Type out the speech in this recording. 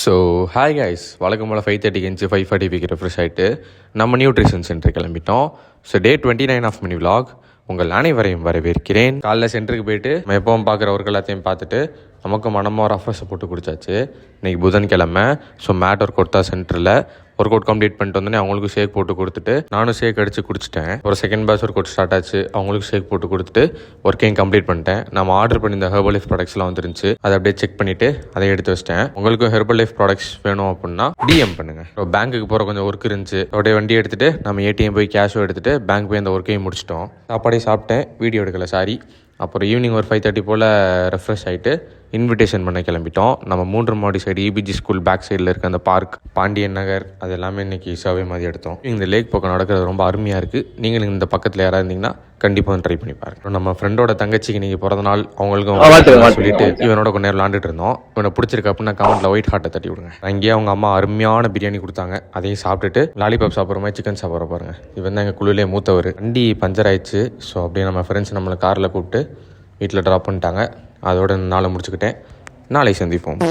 So hi guys, வழக்கம் போல் 5:30 5:40 refresh ஆகிட்டு நம்ம நியூட்ரிஷன் சென்டர் கிளம்பிட்டோம். So day 29 of mini vlog உங்கள் அனைவரையும் வரவேற்கிறேன். காலைல சென்டருக்கு போயிட்டு நம்ம எப்பவும் பார்க்குற ஒர்க் எல்லாத்தையும் பார்த்துட்டு நமக்கு மனமாக ரெஃப்ரெஷை போட்டு குடிச்சாச்சு. இன்றைக்கி புதன்கிழமை. ஸோ மேட் ஒர்க் அவுட் தான் சென்டரில் ஒர்க் அவுட் கம்ப்ளீட் பண்ணிட்டு வந்தோடனே அவங்களுக்கு ஷேக் போட்டு கொடுத்துட்டு நானும் ஷேக் அடித்து குடிச்சிட்டேன். ஒரு second patch work out start ஆச்சு. அவங்களுக்கு ஷேக் போட்டு கொடுத்துட்டு ஒர்க்கையும் கம்ப்ளீட் பண்ணிட்டேன். நம்ம ஆர்டர் பண்ணி இந்த ஹெர்பல் லைஃப் ப்ராடக்ட்ஸ்லாம் வந்துருந்துச்சு. அதை அப்படியே செக் பண்ணிவிட்டு அதை எடுத்து வச்சிட்டேன். உங்களுக்கும் ஹெர்பல் லைஃப் ப்ராடக்ட்ஸ் வேணும் அப்படின்னா டிஎம் பண்ணுங்கள். ஸோ பேங்க்குக்கு போகிற கொஞ்சம் ஒர்க் இருந்துச்சு. அப்படியே வண்டி எடுத்துகிட்டு நம்ம ஏடிஎம் போய் கேஷும் எடுத்துகிட்டு பேங்க் போய் அந்த ஒர்க்கையும் முடிச்சிட்டோம். சாப்பாடே சாப்பிட்டேன், வீடியோ எடுக்கலை, சாரி. அப்புறம் ஈவினிங் ஒரு 5:30 போல் ரெஃப்ரெஷ் ஆகிட்டு இன்விடேஷன் பண்ண கிளம்பிட்டோம். நம்ம 3 மாடி சைடு இபிஜி ஸ்கூல் பேக் சைடில் இருக்க அந்த பார்க், பாண்டியன் நகர், அது எல்லாமே இன்றைக்கி சர்வே மாதிரி எடுத்தோம். இந்த லேக் பக்கம் நடக்கிறது ரொம்ப அருமையாக இருக்குது. நீங்கள் இந்த பக்கத்தில் யாராவது இருந்தீங்கன்னா கண்டிப்பாக ட்ரை பண்ணி பாருங்க. நம்ம ஃப்ரெண்டோட தங்கச்சிக்கு நீங்கள் பிறந்த நாள், அவங்களுக்கும் சொல்லிட்டு இவனோட கொஞ்சம் நேரம் விளாண்டுட்டு இருந்தோம். இவனை பிடிச்சிருக்கு அப்படின்னா கமெண்ட்டில் ஒயிட் ஹார்ட்டை தட்டி விடுங்க. அங்கேயே அவங்க அம்மா அருமையான பிரியாணி கொடுத்தாங்க. அதையும் சாப்பிட்டுட்டு லாலிபாப் சாப்பிட்ற மாதிரி சிக்கன் சாப்பிட்ற பாருங்க. இவன் தான் எங்கள் குழுவிலே மூத்தவர். வண்டி பஞ்சர் ஆயிடுச்சு. ஸோ அப்படியே நம்ம ஃப்ரெண்ட்ஸ் நம்மளை காரில் கூப்பிட்டு வீட்டில் ட்ராப் பண்ணிட்டாங்க. அதோட நாளை முடிச்சுக்கிட்டேன். நாளை சந்திப்போம்.